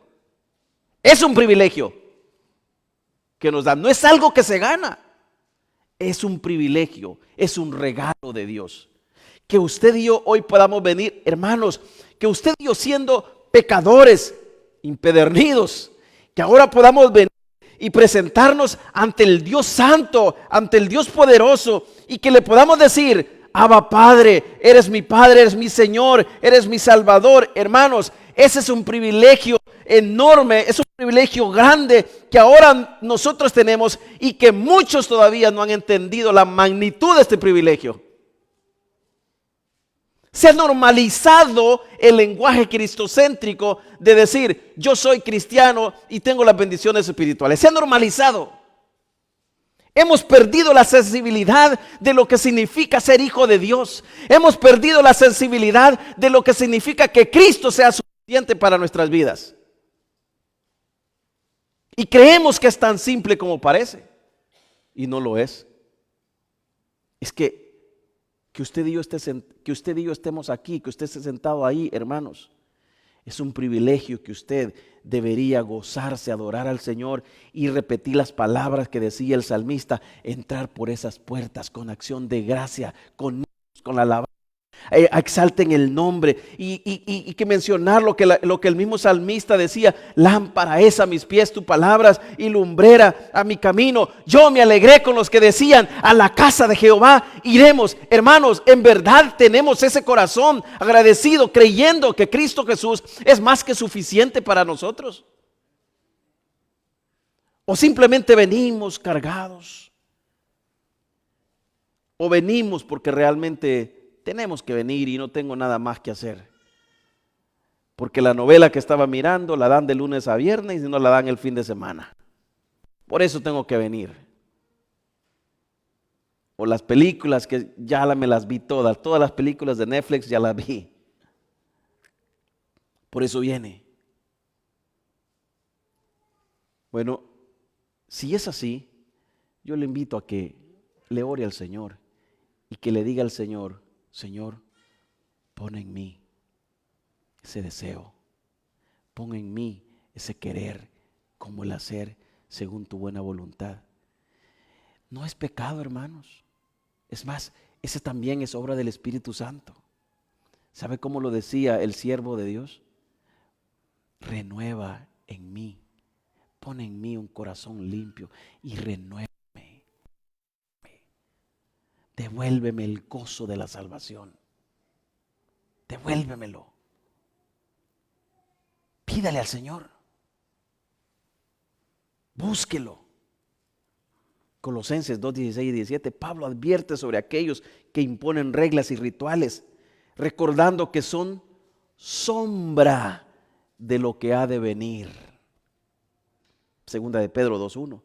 Es un privilegio que nos da, no es algo que se gana, es un privilegio, es un regalo de Dios. Que usted y yo hoy podamos venir, hermanos, que usted y yo siendo pecadores, impedernidos, que ahora podamos venir y presentarnos ante el Dios Santo, ante el Dios poderoso, y que le podamos decir, Abba Padre, eres mi Señor, eres mi Salvador. Hermanos, ese es un privilegio enorme, es un privilegio grande que ahora nosotros tenemos y que muchos todavía no han entendido la magnitud de este privilegio. Se ha normalizado el lenguaje cristocéntrico de decir, yo soy cristiano y tengo las bendiciones espirituales. Se ha normalizado. Hemos perdido la sensibilidad de lo que significa ser hijo de Dios. Hemos perdido la sensibilidad de lo que significa que Cristo sea suficiente para nuestras vidas. Y creemos que es tan simple como parece. Y no lo es. Es que usted y yo estemos aquí, que usted esté sentado ahí, hermanos, es un privilegio que usted debería gozarse, adorar al Señor y repetir las palabras que decía el salmista, entrar por esas puertas con acción de gracia, con la alabanza. Exalten el nombre y que mencionar lo que el mismo salmista decía: lámpara es a mis pies tu palabras y lumbrera a mi camino. Yo me alegré con los que decían, a la casa de Jehová iremos. Hermanos, en verdad tenemos ese corazón agradecido, creyendo que Cristo Jesús es más que suficiente para nosotros. O simplemente venimos cargados, o venimos porque realmente tenemos que venir y no tengo nada más que hacer. Porque la novela que estaba mirando la dan de lunes a viernes y no la dan el fin de semana. Por eso tengo que venir. O las películas que ya me las vi todas las películas de Netflix ya las vi. Por eso viene. Bueno, si es así, yo le invito a que le ore al Señor y que le diga al Señor: Señor, pon en mí ese deseo, pon en mí ese querer como el hacer según tu buena voluntad. No es pecado, hermanos. Es más, ese también es obra del Espíritu Santo. ¿Sabe cómo lo decía el siervo de Dios? Renueva en mí, pon en mí un corazón limpio y renuévame. Devuélveme el gozo de la salvación. Devuélvemelo. Pídale al Señor. Búsquelo. Colosenses 2, 16 y 17. Pablo advierte sobre aquellos que imponen reglas y rituales, recordando que son sombra de lo que ha de venir. Segunda de Pedro 2:1.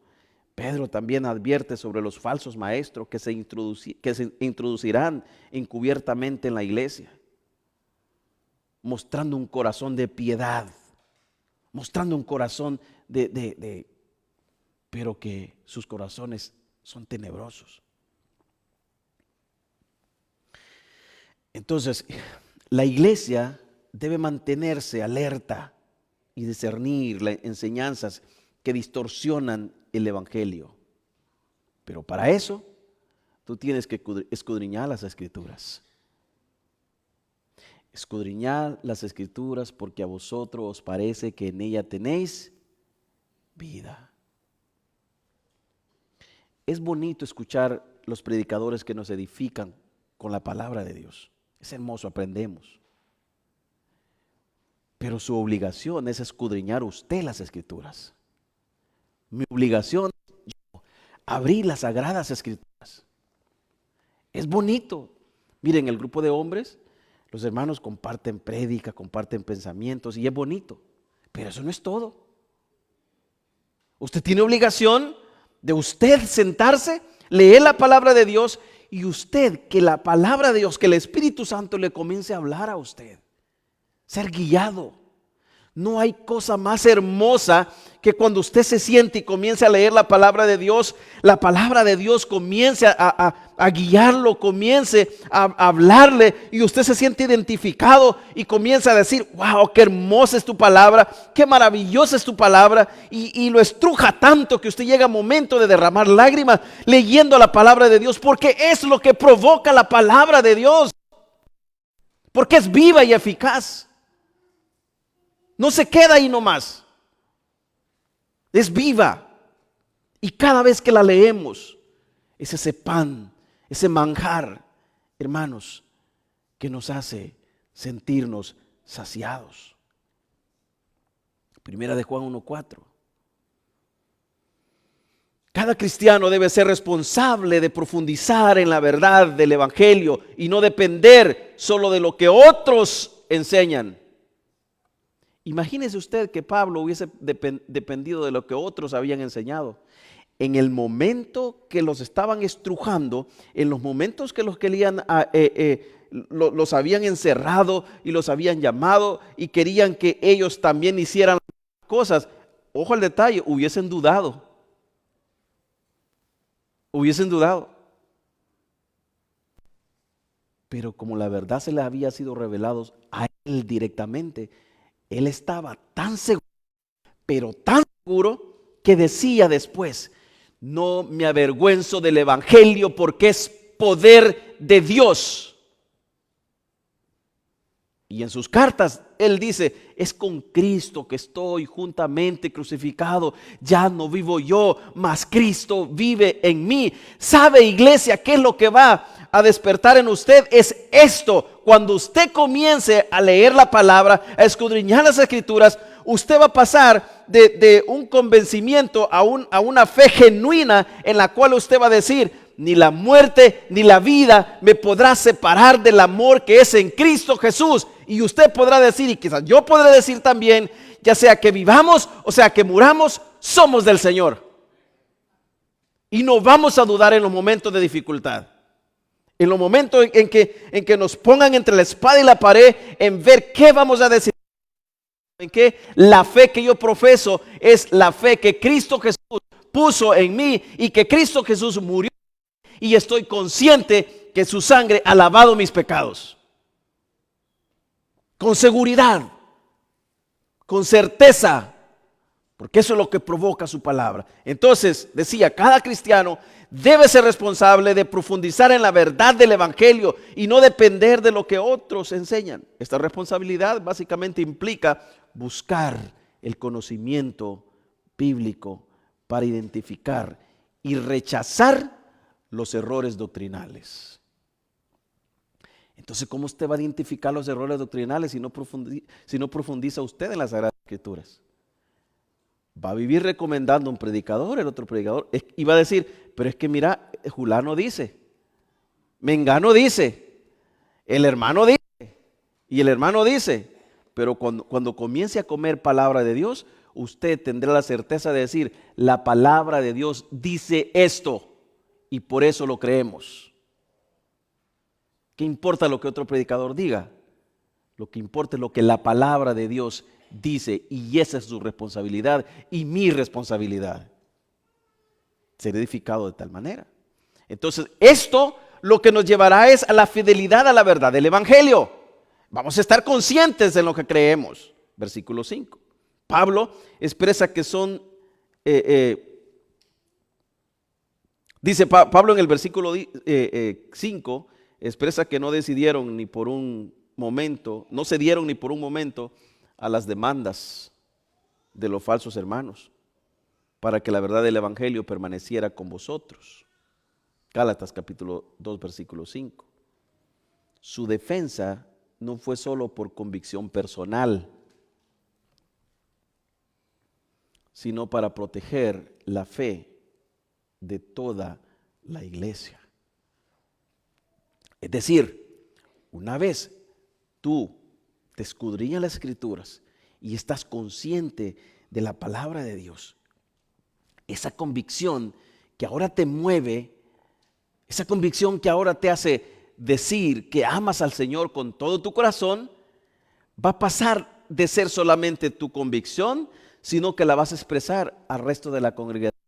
Pedro también advierte sobre los falsos maestros que se introducirán encubiertamente en la iglesia, mostrando un corazón de piedad, mostrando un corazón pero que sus corazones son tenebrosos. Entonces, la iglesia debe mantenerse alerta y discernir las enseñanzas que distorsionan el evangelio. Pero para eso, tú tienes que escudriñar las escrituras. Escudriñad las escrituras porque a vosotros os parece que en ella tenéis vida. Es bonito escuchar los predicadores que nos edifican con la palabra de Dios. Es hermoso, aprendemos. Pero su obligación es escudriñar usted las escrituras. Mi obligación es abrir las sagradas escrituras. Es bonito. Miren, el grupo de hombres, los hermanos comparten prédica, comparten pensamientos y es bonito. Pero eso no es todo. Usted tiene obligación de usted sentarse, leer la palabra de Dios y usted que la palabra de Dios, que el Espíritu Santo le comience a hablar a usted. Ser guiado. No hay cosa más hermosa que cuando usted se siente y comience a leer la palabra de Dios comience a guiarlo, comience a hablarle y usted se siente identificado y comienza a decir: wow, qué hermosa es tu palabra, qué maravillosa es tu palabra, y lo estruja tanto que usted llega a momento de derramar lágrimas leyendo la palabra de Dios, porque es lo que provoca la palabra de Dios, porque es viva y eficaz. No se queda ahí nomás. Es viva. Y cada vez que la leemos, es ese pan, ese manjar, hermanos, que nos hace sentirnos saciados. Primera de Juan 1:4. Cada cristiano debe ser responsable de profundizar en la verdad del evangelio y no depender solo de lo que otros enseñan. Imagínese usted que Pablo hubiese dependido de lo que otros habían enseñado. En el momento que los estaban estrujando, en los momentos que los querían, los habían encerrado y los habían llamado y querían que ellos también hicieran cosas, ojo al detalle, hubiesen dudado. Pero como la verdad se le había sido revelado a él directamente, él estaba tan seguro, pero tan seguro, que decía después: no me avergüenzo del evangelio, porque es poder de Dios. Y en sus cartas él dice: es con Cristo que estoy juntamente crucificado, ya no vivo yo, mas Cristo vive en mí. ¿Sabe, iglesia, qué es lo que va a despertar en usted? Es esto: cuando usted comience a leer la palabra, a escudriñar las escrituras, usted va a pasar de un convencimiento a una fe genuina, en la cual usted va a decir: ni la muerte ni la vida me podrá separar del amor que es en Cristo Jesús. Y usted podrá decir, y quizás yo podré decir también, ya sea que vivamos o sea que muramos, somos del Señor. Y no vamos a dudar en los momentos de dificultad, en los momentos en que nos pongan entre la espada y la pared, en ver qué vamos a decir. En que la fe que yo profeso es la fe que Cristo Jesús puso en mí, y que Cristo Jesús murió, y estoy consciente que su sangre ha lavado mis pecados. Con seguridad, con certeza, porque eso es lo que provoca su palabra. Entonces, decía, cada cristiano debe ser responsable de profundizar en la verdad del evangelio y no depender de lo que otros enseñan. Esta responsabilidad básicamente implica buscar el conocimiento bíblico para identificar y rechazar los errores doctrinales. Entonces, ¿cómo usted va a identificar los errores doctrinales si no profundiza usted en las Sagradas Escrituras? Va a vivir recomendando un predicador, el otro predicador, y va a decir: pero es que mira, Julano dice, Mengano dice, el hermano dice, y el hermano dice. Pero cuando comience a comer palabra de Dios, usted tendrá la certeza de decir: la palabra de Dios dice esto, y por eso lo creemos. ¿Qué importa lo que otro predicador diga? Lo que importa es lo que la palabra de Dios dice, y esa es su responsabilidad y mi responsabilidad. Ser edificado de tal manera. Entonces, esto lo que nos llevará es a la fidelidad a la verdad del evangelio. Vamos a estar conscientes de lo que creemos. Versículo 5. Pablo expresa que son... dice Pablo en el versículo 5, expresa que no decidieron ni por un momento, no cedieron ni por un momento a las demandas de los falsos hermanos, para que la verdad del evangelio permaneciera con vosotros. Gálatas capítulo 2 versículo 5. Su defensa no fue solo por convicción personal, sino para proteger la fe de toda la iglesia. Es decir, una vez tú te escudriñas las escrituras y estás consciente de la palabra de Dios, esa convicción que ahora te mueve, esa convicción que ahora te hace decir que amas al Señor con todo tu corazón, va a pasar de ser solamente tu convicción, sino que la vas a expresar al resto de la congregación,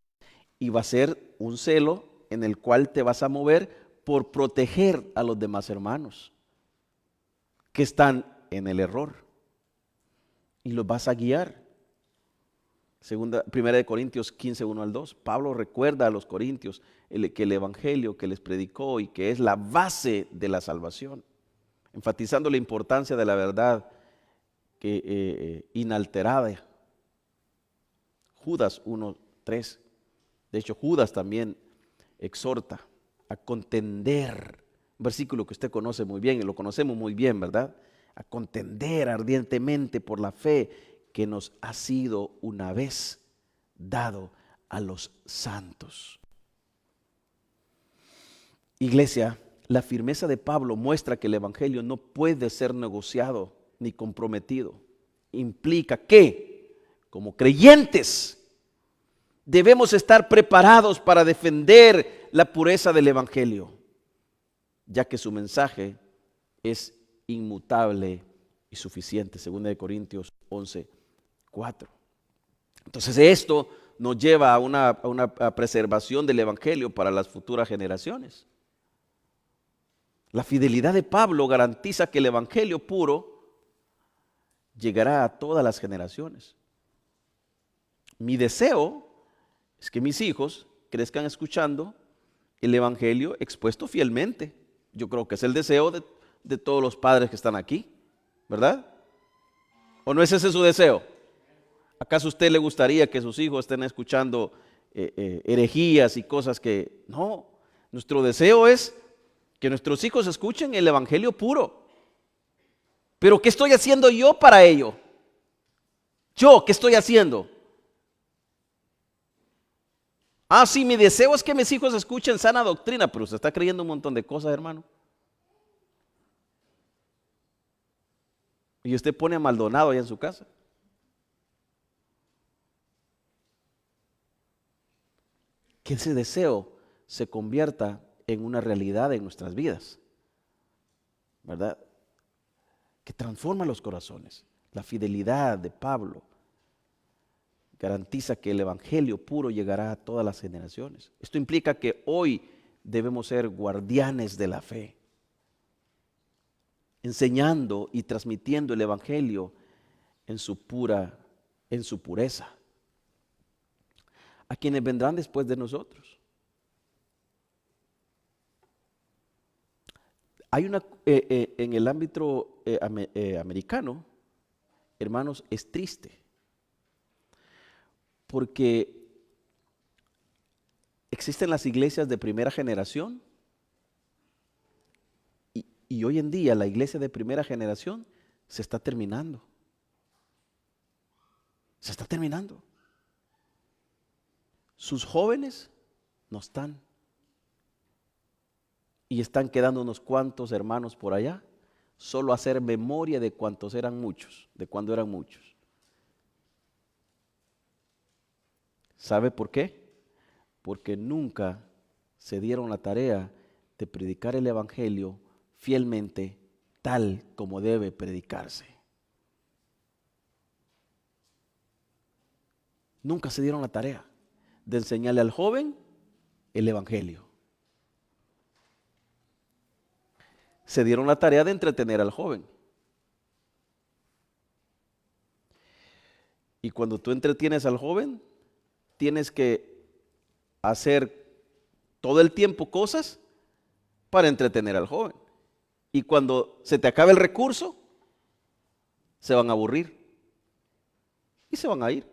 y va a ser un celo en el cual te vas a mover por proteger a los demás hermanos que están en el error, y los vas a guiar. Primera de Corintios 15, 1 al 2. Pablo recuerda a los corintios que el evangelio que les predicó y que es la base de la salvación, enfatizando la importancia de la verdad inalterada. Judas 1, 3. De hecho, Judas también exhorta a contender, un versículo que usted conoce muy bien, y lo conocemos muy bien, ¿verdad? A contender ardientemente por la fe que nos ha sido una vez dado a los santos. Iglesia, La firmeza de Pablo muestra que el evangelio no puede ser negociado ni comprometido. Implica que, como creyentes, debemos estar preparados para defender la pureza del evangelio, ya que su mensaje es inmutable y suficiente, 2 Corintios 11:4. Entonces esto nos lleva a una preservación del evangelio para las futuras generaciones. La fidelidad de Pablo garantiza que el evangelio puro llegará a todas las generaciones. Mi deseo es que mis hijos crezcan escuchando el evangelio expuesto fielmente. Yo creo que es el deseo de todos los padres que están aquí, ¿verdad? ¿O no es ese su deseo? ¿Acaso a usted le gustaría que sus hijos estén escuchando herejías y cosas que no? Nuestro deseo es que nuestros hijos escuchen el evangelio puro. Pero ¿qué estoy haciendo yo para ello? ¿Yo qué estoy haciendo? Sí, mi deseo es que mis hijos escuchen sana doctrina, pero usted está creyendo un montón de cosas, hermano. Y usted pone a Maldonado allá en su casa. Que ese deseo se convierta en una realidad en nuestras vidas, ¿verdad? Que transforma los corazones. La fidelidad de Pablo garantiza que el evangelio puro llegará a todas las generaciones. Esto implica que hoy debemos ser guardianes de la fe, enseñando y transmitiendo el evangelio en su pureza a quienes vendrán después de nosotros. Hay en el ámbito americano, hermanos, es triste, porque existen las iglesias de primera generación y hoy en día la iglesia de primera generación se está terminando. Se está terminando. Sus jóvenes no están. Y están quedando unos cuantos hermanos por allá, solo hacer memoria de cuántos eran muchos, de cuando eran muchos. ¿Sabe por qué? Porque nunca se dieron la tarea de predicar el evangelio fielmente, tal como debe predicarse. Nunca se dieron la tarea de enseñarle al joven el evangelio. Se dieron la tarea de entretener al joven. Y cuando tú entretienes al joven, tienes que hacer todo el tiempo cosas para entretener al joven. Y cuando se te acabe el recurso, se van a aburrir y se van a ir.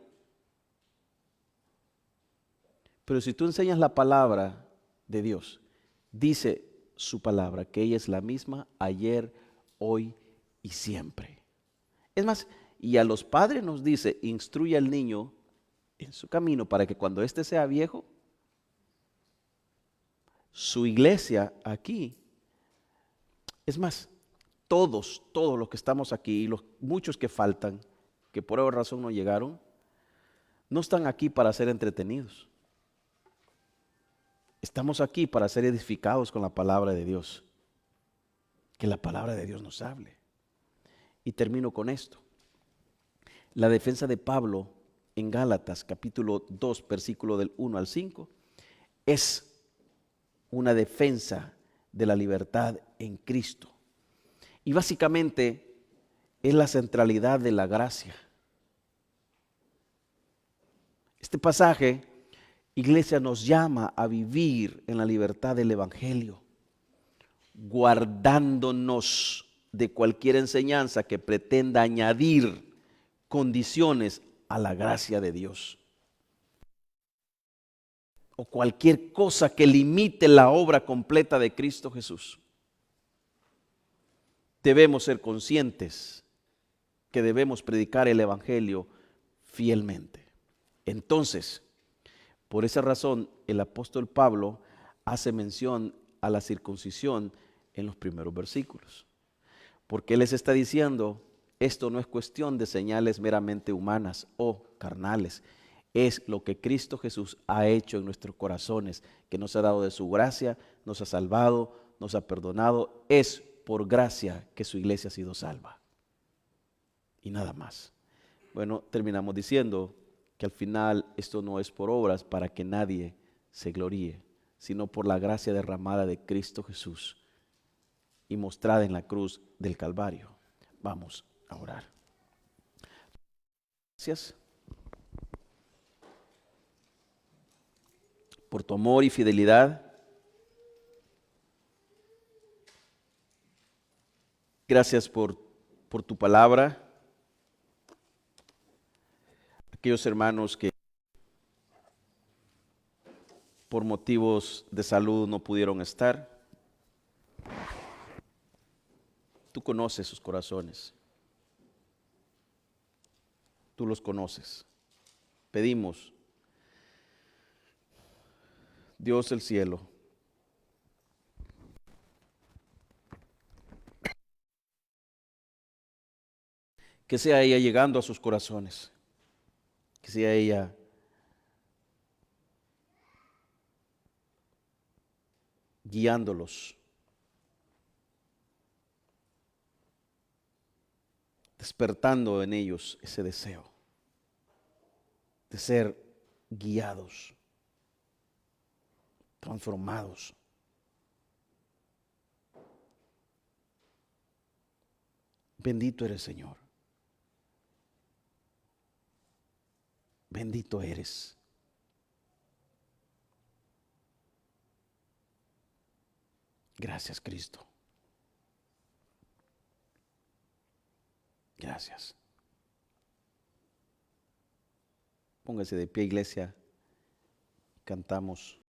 Pero si tú enseñas la palabra de Dios, dice su palabra que ella es la misma ayer, hoy y siempre. Es más, y a los padres nos dice, instruye al niño en su camino para que cuando éste sea viejo, su iglesia aquí, es más, todos los que estamos aquí y los muchos que faltan, que por alguna razón no llegaron, no están aquí para ser entretenidos. Estamos aquí para ser edificados con la palabra de Dios. Que la palabra de Dios nos hable. Y termino con esto. La defensa de Pablo en Gálatas capítulo 2, versículo del 1 al 5, es una defensa de la libertad en Cristo. Y básicamente es la centralidad de la gracia. Este pasaje, iglesia, nos llama a vivir en la libertad del evangelio, guardándonos de cualquier enseñanza que pretenda añadir condiciones a la gracia de Dios, o cualquier cosa que limite la obra completa de Cristo Jesús. Debemos ser conscientes que debemos predicar el evangelio fielmente. Entonces, por esa razón, el apóstol Pablo hace mención a la circuncisión en los primeros versículos. Porque Él les está diciendo, esto no es cuestión de señales meramente humanas o carnales, es lo que Cristo Jesús ha hecho en nuestros corazones, que nos ha dado de su gracia, nos ha salvado, nos ha perdonado. Es por gracia que su iglesia ha sido salva. Y nada más. Bueno, terminamos diciendo que al final esto no es por obras para que nadie se gloríe, sino por la gracia derramada de Cristo Jesús y mostrada en la cruz del Calvario. Vamos a orar. Gracias por tu amor y fidelidad. Gracias por tu palabra. Aquellos hermanos que por motivos de salud no pudieron estar. Tú conoces sus corazones. Tú los conoces. Pedimos, Dios del cielo, que sea ella llegando a sus corazones, que sea ella guiándolos, despertando en ellos ese deseo de ser guiados, transformados. Bendito eres, Señor. Bendito eres. Gracias, Cristo. Gracias. Póngase de pie, iglesia. Cantamos.